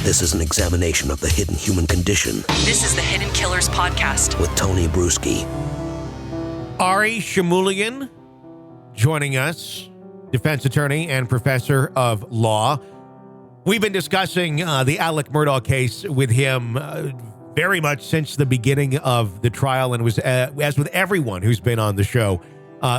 This is an examination of the hidden human condition. This is the Hidden Killers Podcast with Tony Bruschi. Arie Shamuilian joining us, defense attorney and professor of law. We've been discussing the Alex Murdaugh case with him very much since the beginning of the trial, and was as with everyone who's been on the show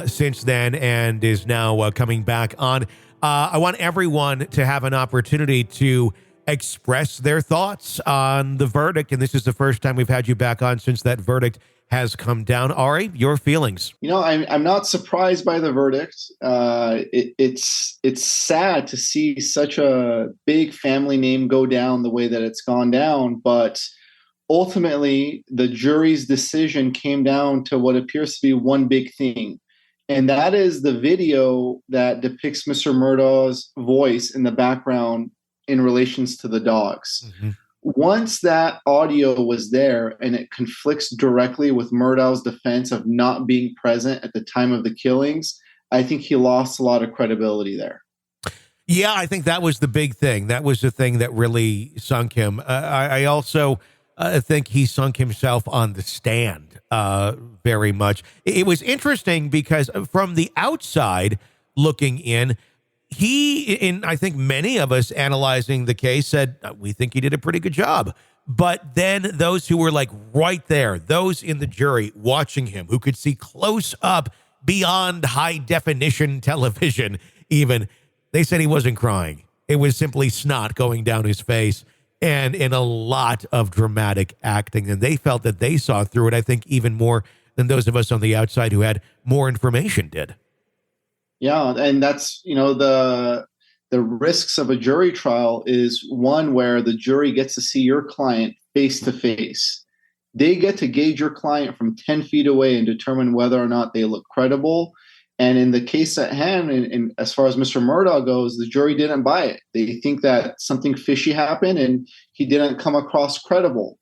since then and is now coming back on. I want everyone to have an opportunity to express their thoughts on the verdict, and this is the first time we've had you back on since that verdict has come down. Arie, your feelings? You know, I'm not surprised by the verdict. It's sad to see such a big family name go down the way that it's gone down, but ultimately the jury's decision came down to what appears to be one big thing, and that is the video that depicts Mr. Murdaugh's voice in the background in relations to the dogs. Mm-hmm. Once that audio was there and it conflicts directly with Murdaugh's defense of not being present at the time of the killings, I think he lost a lot of credibility there. Yeah, I think that was the big thing. That was the thing that really sunk him. I also think he sunk himself on the stand very much. It was interesting because from the outside looking in, I think many of us analyzing the case said, we think he did a pretty good job. But then those who were like right there, those in the jury watching him, who could see close up beyond high definition television, even, they said he wasn't crying. It was simply snot going down his face and in a lot of dramatic acting. And they felt that they saw through it, I think, even more than those of us on the outside who had more information did. Yeah, and that's, you know, the risks of a jury trial is one where the jury gets to see your client face to face. They get to gauge your client from 10 feet away and determine whether or not they look credible. And in the case at hand, and as far as Mr. Murdaugh goes, the jury didn't buy it. They think that something fishy happened and he didn't come across credible.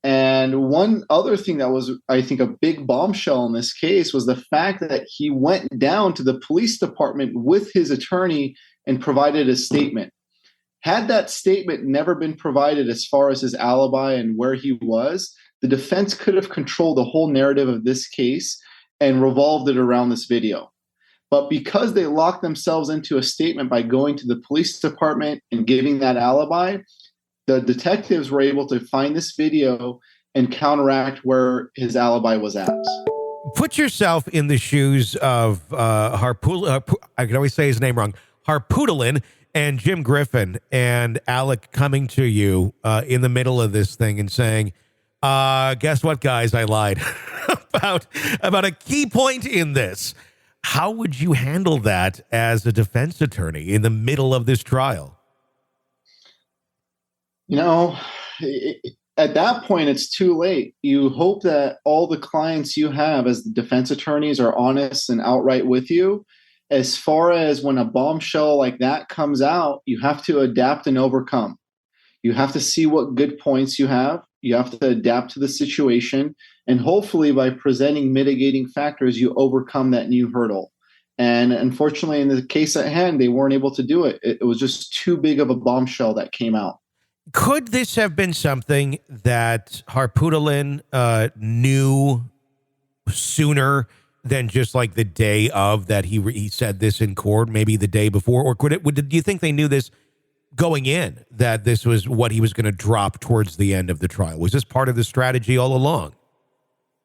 And one other thing that was, I think, a big bombshell in this case was the fact that he went down to the police department with his attorney and provided a statement. Had that statement never been provided as far as his alibi and where he was, the defense could have controlled the whole narrative of this case and revolved it around this video. But because they locked themselves into a statement by going to the police department and giving that alibi, the detectives were able to find this video and counteract where his alibi was at. Put yourself in the shoes of I can always say his name wrong, Harpootlian and Jim Griffin and Alec coming to you in the middle of this thing and saying, guess what, guys, I lied about a key point in this. How would you handle that as a defense attorney in the middle of this trial? You know, at that point, it's too late. You hope that all the clients you have as the defense attorneys are honest and outright with you. As far as when a bombshell like that comes out, you have to adapt and overcome. You have to see what good points you have. You have to adapt to the situation. And hopefully by presenting mitigating factors, you overcome that new hurdle. And unfortunately, in the case at hand, they weren't able to do it. It was just too big of a bombshell that came out. Could this have been something that Harpootlian knew sooner than just like the day of that he said this in court, maybe the day before? Or do you think they knew this going in, that this was what he was going to drop towards the end of the trial? Was this part of the strategy all along?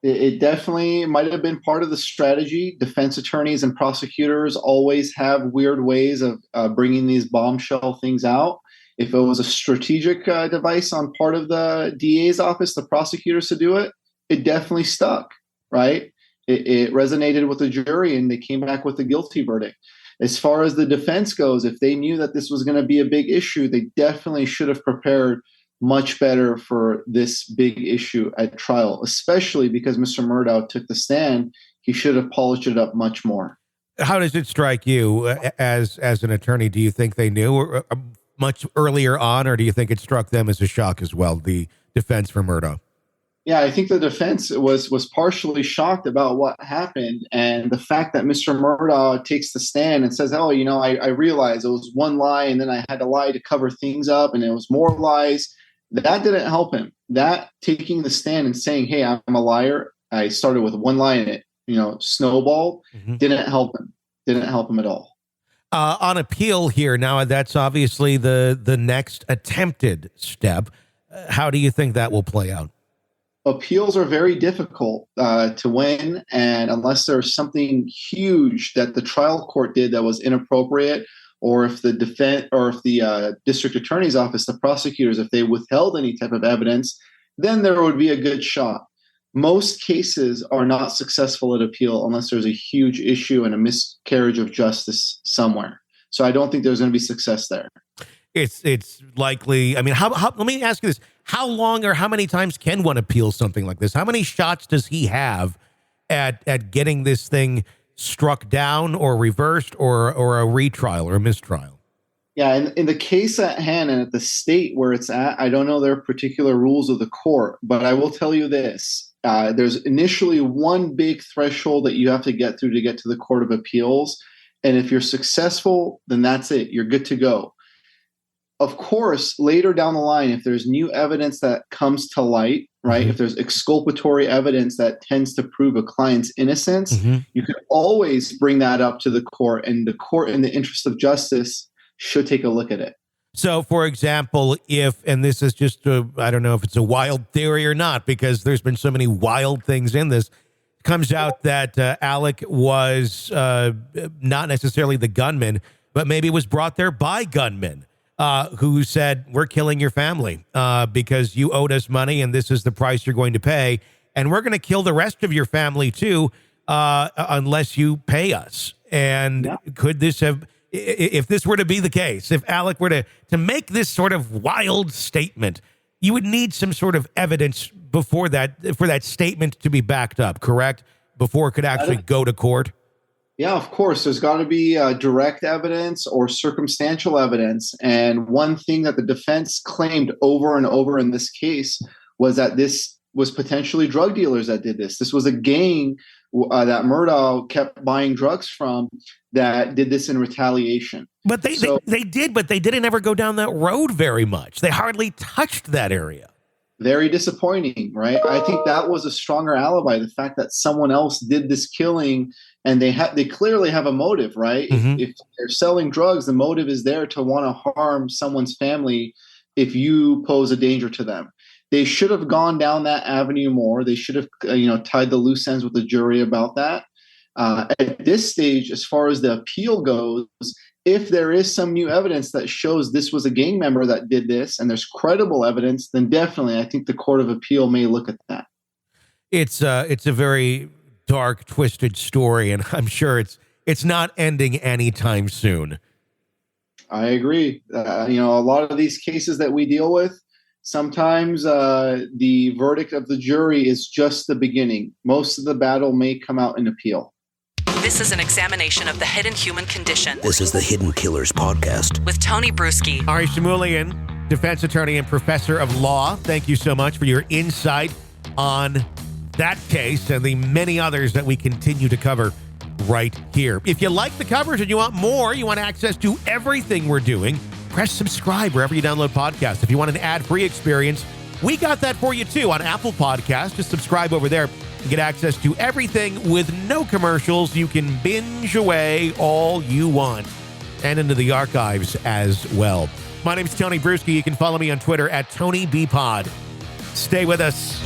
It definitely might have been part of the strategy. Defense attorneys and prosecutors always have weird ways of bringing these bombshell things out. If it was a strategic device on part of the DA's office, the prosecutors to do it, it definitely stuck, right? It resonated with the jury and they came back with a guilty verdict. As far as the defense goes, if they knew that this was going to be a big issue, they definitely should have prepared much better for this big issue at trial, especially because Mr. Murdaugh took the stand. He should have polished it up much more. How does it strike you as an attorney? Do you think they knew much earlier on, or do you think it struck them as a shock as well, the defense for Murdaugh? Yeah, I think the defense was partially shocked about what happened, and the fact that Mr. Murdaugh takes the stand and says, "Oh, I realized it was one lie, and then I had to lie to cover things up, and it was more lies." That didn't help him. That taking the stand and saying, "Hey, I'm a liar. I started with one lie, and it snowballed," didn't help him. Didn't help him at all. On appeal here now, that's obviously the next attempted step. How do you think that will play out? Appeals are very difficult to win, and unless there's something huge that the trial court did that was inappropriate, or if the defense, or if the district attorney's office, the prosecutors, if they withheld any type of evidence, then there would be a good shot. Most cases are not successful at appeal unless there's a huge issue and a miscarriage of justice somewhere. So I don't think there's going to be success there. It's likely. I mean, how let me ask you this. How long or how many times can one appeal something like this? How many shots does he have at getting this thing struck down or reversed or a retrial or a mistrial? Yeah, in the case at hand and at the state where it's at, I don't know their particular rules of the court, but I will tell you this. There's initially one big threshold that you have to get through to get to the Court of Appeals. And if you're successful, then that's it. You're good to go. Of course, later down the line, if there's new evidence that comes to light, right? If there's exculpatory evidence that tends to prove a client's innocence, you can always bring that up to the court, and the court, in the interest of justice, should take a look at it. So, for example, and this is just, I don't know if it's a wild theory or not, because there's been so many wild things in this, comes out that Alec was not necessarily the gunman, but maybe was brought there by gunmen. Who said, "We're killing your family because you owed us money and this is the price you're going to pay. And we're going to kill the rest of your family too unless you pay us." And could this have, if this were to be the case, if Alec were to make this sort of wild statement, you would need some sort of evidence before that, for that statement to be backed up, correct? Before it could actually go to court? Yeah, of course. There's got to be direct evidence or circumstantial evidence. And one thing that the defense claimed over and over in this case was that this was potentially drug dealers that did this. This was a gang that Murdaugh kept buying drugs from that did this in retaliation. But they did, but they didn't ever go down that road very much. They hardly touched that area. Very disappointing, right? I think that was a stronger alibi. The fact that someone else did this killing, and they clearly have a motive, right? If they're selling drugs, the motive is there to want to harm someone's family if you pose a danger to them. They should have gone down that avenue more. They should have, tied the loose ends with the jury about that. At this stage, as far as the appeal goes, if there is some new evidence that shows this was a gang member that did this, and there's credible evidence, then definitely I think the Court of Appeal may look at that. It's a very dark, twisted story, and I'm sure it's not ending anytime soon. I agree. A lot of these cases that we deal with, sometimes the verdict of the jury is just the beginning. Most of the battle may come out in appeal. This is an examination of the hidden human condition. This is the Hidden Killers podcast With Tony Bruschi. Arie Shamuilian, defense attorney and professor of law. Thank you so much for your insight on that case and the many others that we continue to cover right here. If you like the coverage and you want more, you want access to everything we're doing, press subscribe wherever you download podcasts. If you want an ad-free experience, we got that for you too on Apple Podcasts. Just subscribe over there and get access to everything with no commercials. You can binge away all you want and into the archives as well. My name's Tony Bruschi. You can follow me on Twitter at TonyBPod. Stay with us.